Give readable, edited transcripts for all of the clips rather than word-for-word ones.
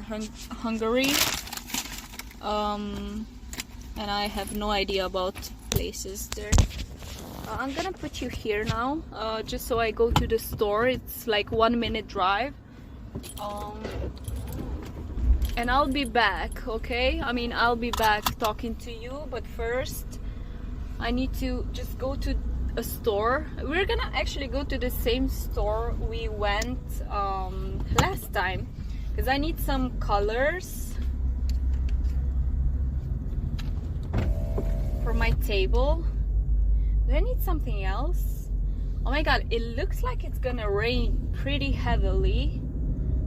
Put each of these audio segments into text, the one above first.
Hungary, and I have no idea about places there. I'm gonna put you here now, just so I go to the store. It's like 1 minute drive, and I'll be back, okay? I mean, I'll be back talking to you, but first I need to just go to a store. We're gonna actually go to the same store we went last time, because I need some colors for my table. Do I need something else? Oh my god, it looks like it's gonna rain pretty heavily.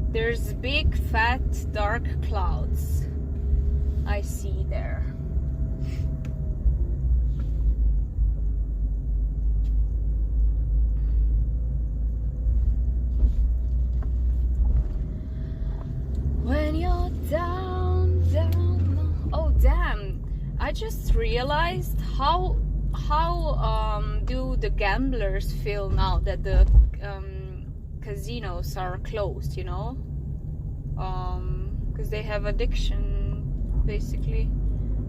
There's big fat dark clouds I see there. When you're down, oh damn, I just realized how do the gamblers feel now that the casinos are closed, you know, because they have addiction basically.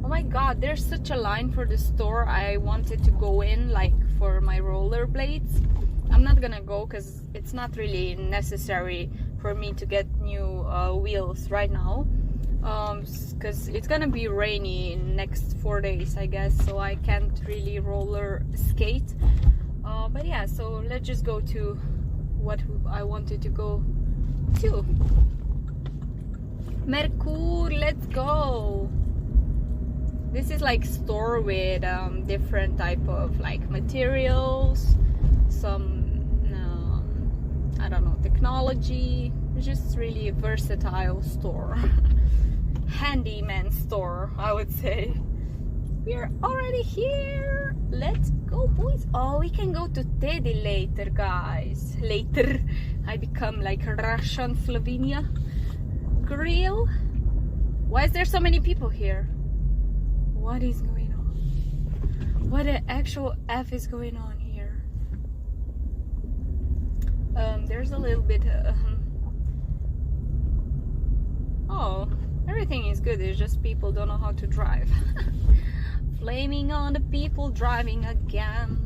Oh my god, there's such a line for the store. I wanted to go in like for my rollerblades. I'm not gonna go because it's not really necessary for me to get new wheels right now, because it's gonna be rainy in next 4 days, I guess, so I can't really roller skate. But yeah, so let's just go to what I wanted to go to. Mercur, let's go. This is like store with different type of like materials, some I don't know, technology. It's just really a versatile store. Handyman store, I would say. We're already here. Let's go, boys. Oh, we can go to Teddy later, guys. Later. I become like Russian Slovenia. Grill. Why is there so many people here? What is going on? What the actual F is going on here? There's a little bit oh, everything is good. It's just people don't know how to drive. Flaming on the people driving again.